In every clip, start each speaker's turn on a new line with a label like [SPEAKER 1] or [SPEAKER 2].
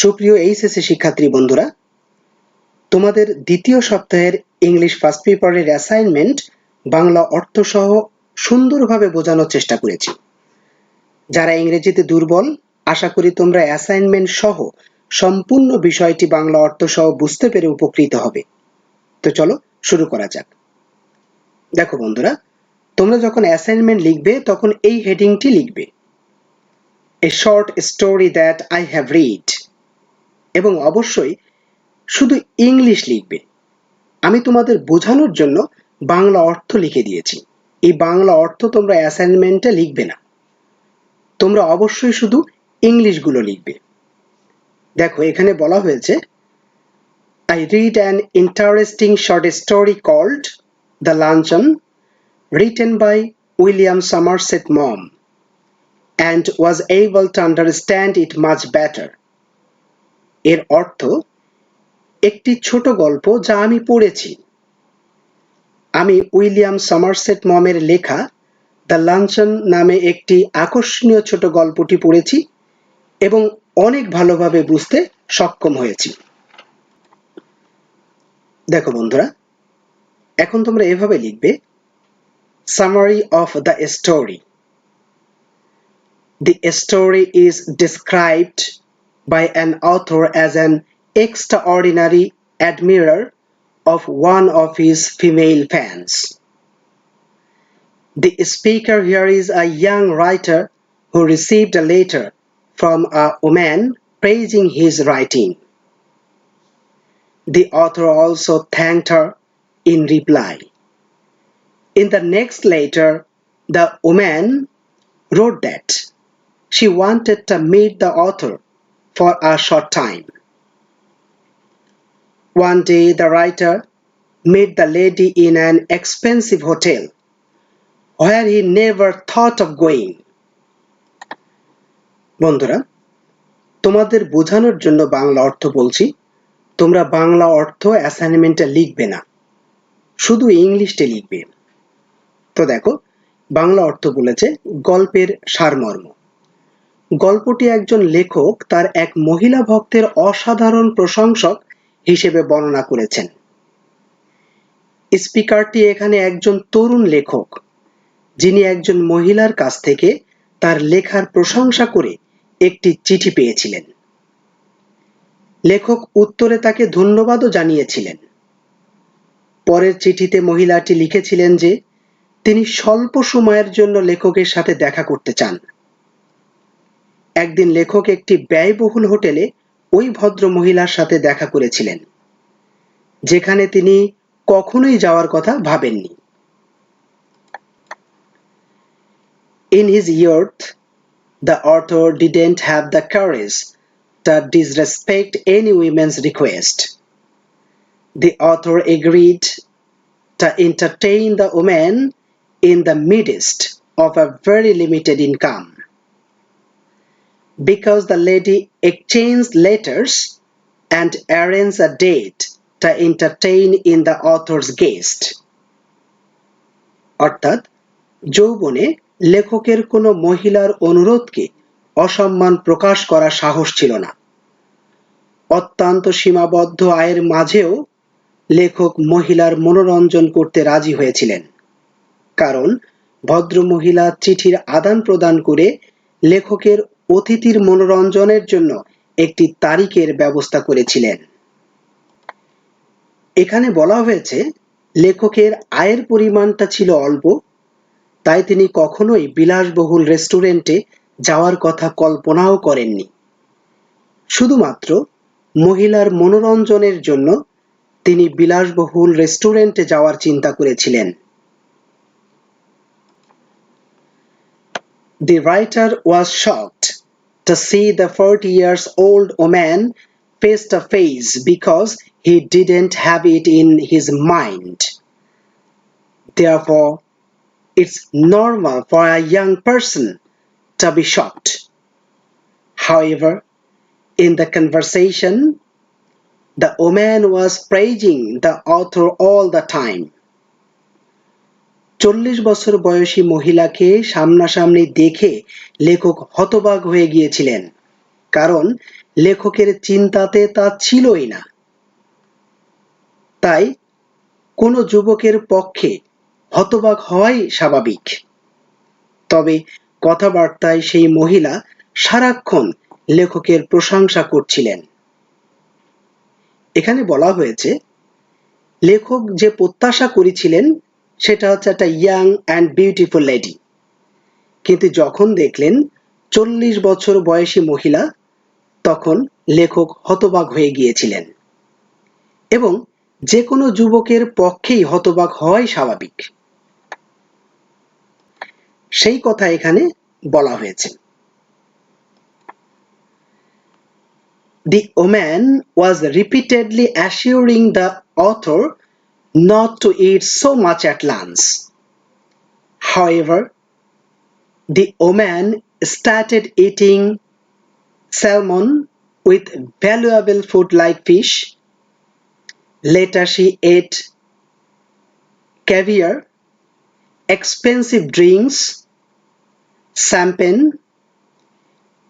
[SPEAKER 1] সুপ্রিয় এইচএসসি শিক্ষার্থী বন্ধুরা, তোমাদের দ্বিতীয় সপ্তাহের ইংলিশ ফার্স্ট পেপারের অ্যাসাইনমেন্ট বাংলা অর্থ সহ সুন্দরভাবে বোঝানোর চেষ্টা করেছি। যারা ইংরেজিতে দুর্বল, আশা করি তোমরা অ্যাসাইনমেন্ট সহ সম্পূর্ণ বিষয়টি বাংলা অর্থ সহ বুঝতে পেরে উপকৃত হবে। তো চলো শুরু করা যাক। দেখো বন্ধুরা, তোমরা যখন অ্যাসাইনমেন্ট লিখবে তখন এই হেডিংটি লিখবে, a short story that I have read, এবং অবশ্যই শুধু ইংলিশ লিখবে। আমি তোমাদের বোঝানোর জন্য বাংলা অর্থ লিখে দিয়েছি। এই বাংলা অর্থ তোমরা অ্যাসাইনমেন্টে লিখবে না, তোমরা অবশ্যই শুধু ইংলিশগুলো লিখবে। দেখো এখানে বলা হয়েছে, I read an interesting short story called The Luncheon, written by William Somerset Maugham, and was able to understand it much better. এর অর্থ, একটি ছোট গল্প যা আমি পড়েছি। আমি উইলিয়াম সমারসেট মমের লেখা দ্য লাঞ্চন নামে একটি আকর্ষণীয় ছোট গল্পটি পড়েছি এবং অনেক ভালোভাবে বুঝতে সক্ষম হয়েছি। দেখো বন্ধুরা, এখন তোমরা এভাবে লিখবে, summary of the story. The story is described by an author as an extraordinary admirer of one of his female fans. The speaker here is a young writer who received a letter from a woman praising his writing. The author also thanked her in reply. In the next letter, the woman wrote that she wanted to meet the author for a short time. One day, the writer met the lady in an expensive hotel where he never thought of going. বন্ধুরা, তোমাদের বোঝানোর জন্য বাংলা অর্থ বলছি, তোমরা বাংলা অর্থ অ্যাসাইনমেন্টে লিখবে না, শুধু ইংলিশে লিখবে। তো দেখো, বাংলা অর্থ বলেছে গল্পের সারমর্ম। গল্পটি একজন লেখক তার এক মহিলা ভক্তের অসাধারণ প্রশংসক হিসেবে বর্ণনা করেছেন। স্পিকারটি এখানে একজন তরুণ লেখক, যিনি একজন মহিলার কাছ থেকে তার লেখার প্রশংসা করে একটি চিঠি পেয়েছিলেন। লেখক উত্তরে তাকে ধন্যবাদও জানিয়েছিলেন। পরের চিঠিতে মহিলাটি লিখেছিলেন যে তিনি স্বল্প সময়ের জন্য লেখকের সাথে দেখা করতে চান। একদিন লেখক একটি ব্যয়বহুল হোটেলে ওই ভদ্র মহিলার সাথে দেখা করেছিলেন, যেখানে তিনি কখনোই যাওয়ার কথা ভাবেননি। In his youth, the author didn't have the courage to disrespect any woman's request. The author agreed to entertain the woman in the midst of a very limited income. Because the lady exchanged letters and arranged a date to entertain in the author's guest. অর্থাৎ যৌবনে লেখকের কোনো মহিলার অনুরোধকে অসম্মান প্রকাশ করার সাহস ছিল না। অত্যন্ত সীমাবদ্ধ আয়ের মাঝেও লেখক মহিলার মনোরঞ্জন করতে রাজি হয়েছিলেন, কারণ ভদ্রমহিলা চিঠির আদান প্রদান করে লেখকের অতিথির মনোরঞ্জনের জন্য একটি তারিখের ব্যবস্থা করেছিলেন। এখানে বলা হয়েছে লেখকের আয়ের পরিমাণটা ছিল অল্প, তাই তিনি কখনোই বিলাসবহুল রেস্টুরেন্টে যাওয়ার কথা কল্পনাও করেননি। শুধুমাত্র মহিলার মনোরঞ্জনের জন্য তিনি বিলাসবহুল রেস্টুরেন্টে যাওয়ার চিন্তা করেছিলেন। The writer was shocked to see the 40-year-old woman face to face because he didn't have it in his mind. Therefore, it's normal for a young person to be shocked. However, in the conversation, the woman was praising the author all the time. 40 বছর বয়সী মহিলাকে সামনাসামনি দেখে লেখক হতবাক হয়ে গিয়েছিলেন, কারণ লেখকের চিন্তাতে তা ছিলই না। তাই কোনো যুবকের পক্ষে হতবাক হওয়াই স্বাভাবিক। তবে কথাবার্তায় সেই মহিলা সারাক্ষণ লেখকের প্রশংসা করছিলেন। এখানে বলা হয়েছে, লেখক যে প্রত্যাশা করেছিলেন সেটা হচ্ছে একটা ইয়াং অ্যান্ড বিউটিফুল লেডি, কিন্তু যখন দেখলেন 40 বছর বয়সী মহিলা, তখন লেখক হতবাক হয়ে গিয়েছিলেন। এবং যে কোনো যুবকের পক্ষেই হতবাক হওয়াই স্বাভাবিক, সেই কথা এখানে বলা হয়েছে। The woman was repeatedly assuring the author not to eat so much at lunch. However, the woman started eating salmon with valuable food like fish. Later she ate caviar, expensive drinks, champagne,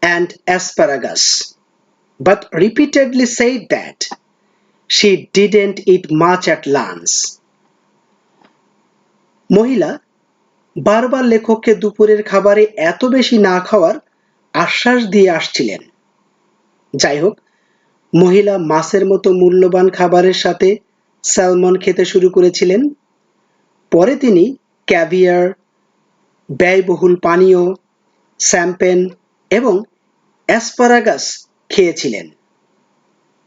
[SPEAKER 1] and asparagus, but repeatedly said that she didn't eat much at lunch. মহিলা বারবার লেখককে দুপুরের খাবারে এত বেশি না খাওয়ার আশ্বাস দিয়ে আসছিলেন। যাই হোক, মহিলা মাছের মতো মূল্যবান খাবারের সাথে স্যালমন খেতে শুরু করেছিলেন। পরে তিনি ক্যাভিয়ার, ব্যয়বহুল পানীয়, শ্যাম্পেন এবং অ্যাসপারাগাস খেয়েছিলেন।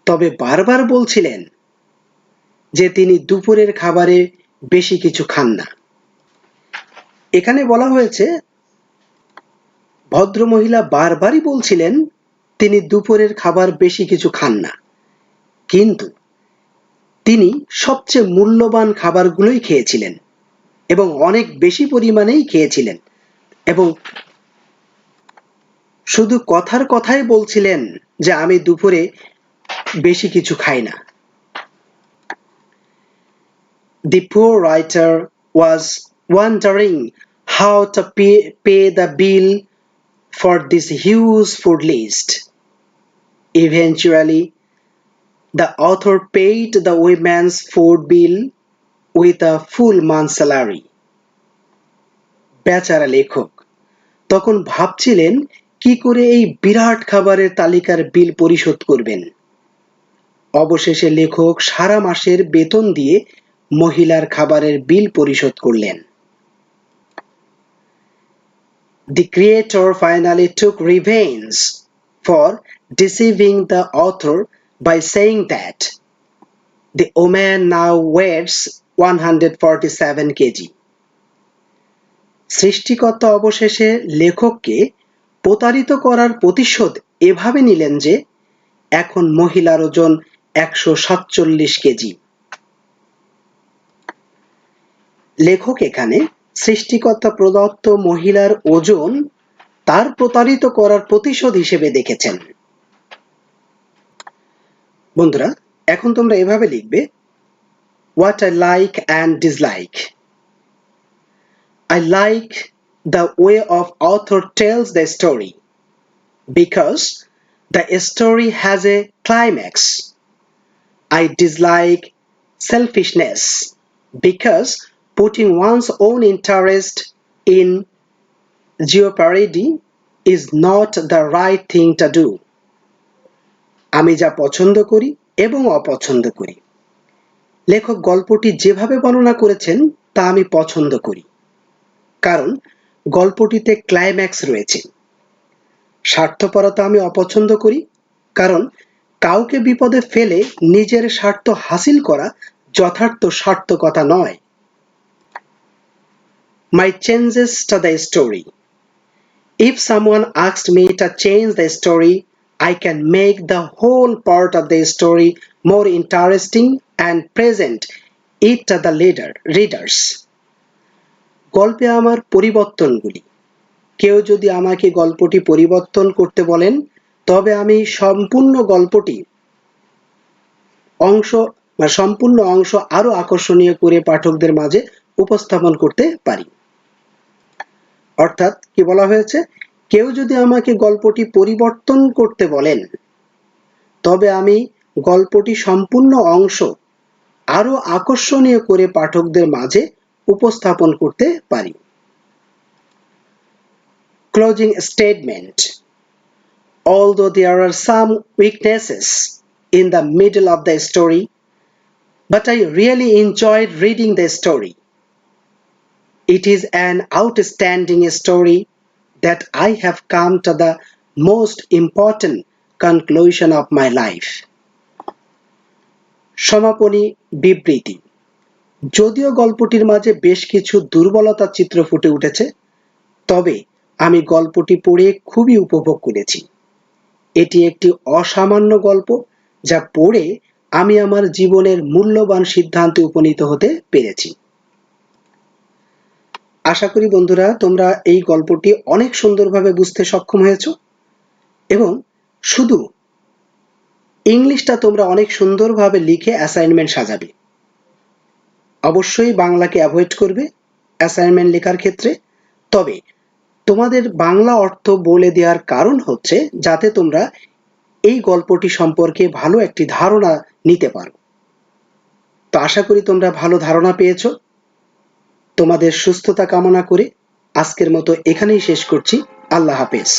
[SPEAKER 1] তবে বারবার বলছিলেন যে তিনি দুপুরের খাবারে বেশি কিছু খান না। এখানে বলা হয়েছে, ভদ্রমহিলা বারবারই বলছিলেন তিনি দুপুরের খাবার বেশি কিছু খান না, কিন্তু তিনি সবচেয়ে মূল্যবান খাবারগুলোই খেয়েছিলেন এবং অনেক বেশি পরিমাণেই খেয়েছিলেন, এবং শুধু কথার কথাই বলছিলেন যে আমি দুপুরে বেশি কিছু খাই না। The poor writer was wondering how to pay the bill for this huge food list. Eventually, the author paid the woman's food bill with a full month's salary. বেচারা লেখক তখন ভাবছিলেন কি করে এই বিরাট খাবারের তালিকার বিল পরিশোধ করবেন। অবশেষে লেখক সারা মাসের বেতন দিয়ে মহিলার খাবারের বিল পরিশোধ করলেন। The creator finally took revenge for deceiving the author by saying that the woman now weighs 147 kg. সৃষ্টিকর্তা অবশেষে লেখককে প্রতারিত করার প্রতিশোধ এভাবে নিলেন যে এখন মহিলার ওজন 147 কেজি। লেখক এখানে সৃষ্টিকর্তা প্রদত্ত মহিলার ওজন তার প্রতারিত করার প্রতিশোধ হিসেবে দেখেছেন। বন্ধুরা, এখন তোমরা এভাবে লিখবে, What I like and dislike. I like the way of author tells the story because the story has a climax. I dislike selfishness because putting one's own interest in jeopardy is not the right thing to do. আমি যা পছন্দ করি এবং অপছন্দ করি। লেখক গল্পটি যেভাবে বর্ণনা করেছেন তা আমি পছন্দ করি, কারণ গল্পটিতে ক্লাইম্যাক্স রয়েছে। স্বার্থপরতা আমি অপছন্দ করি, কারণ কাউকে বিপদে ফেলে নিজের স্বার্থ হাসিল করা যথার্থ সার্থকতা নয়। My changes to the story. If someone asked me to change the story, I can make the whole part of the story more interesting and present it to the readers. গল্পে আমার পরিবর্তনগুলি, কেউ যদি আমাকে গল্পটি পরিবর্তন করতে বলেন তবে আমি সম্পূর্ণ অংশ আরো আকর্ষণীয় করে পাঠকদের মাঝে উপস্থাপন করতে পারি। অর্থাৎ কি বলা হয়েছে, কেউ যদি আমাকে গল্পটি পরিবর্তন করতে বলেন তবে আমি গল্পটি সম্পূর্ণ অংশ আরো আকর্ষণীয় করে পাঠকদের মাঝে উপস্থাপন করতে পারি। Closing statement. Although there are some weaknesses in the middle of the story, but I really enjoyed reading the story. It is an outstanding story that I have come to the most important conclusion of my life. সমাপনী বিবৃতি। যদিও গল্পটির মাঝে বেশ কিছু দুর্বলতার চিত্র ফুটে উঠেছে, তবে আমি গল্পটি পড়ে খুবই উপভোগ করেছি। এটি একটি অসামান্য গল্প যা পড়ে আমি আমার জীবনের মূল্যবান সিদ্ধান্তে উপনীত হতে পেরেছি। আশা করি বন্ধুরা তোমরা এই গল্পটি অনেক সুন্দরভাবে বুঝতে সক্ষম হয়েছো এবং শুধু ইংলিশটা তোমরা অনেক সুন্দরভাবে লিখে অ্যাসাইনমেন্ট সাজাবে। অবশ্যই বাংলাকে অ্যাভয়েড করবে অ্যাসাইনমেন্ট লেখার ক্ষেত্রে। তবে তোমাদের বাংলা অর্থ বলে দেওয়ার কারণ হচ্ছে যাতে তোমরা এই গল্পটি সম্পর্কে ভালো একটি ধারণা নিতে পারো। তো আশা করি তোমরা ভালো ধারণা পেয়েছো। তোমাদের সুস্থতা কামনা করে আজকের মতো এখানেই শেষ করছি। আল্লাহ হাফেজ।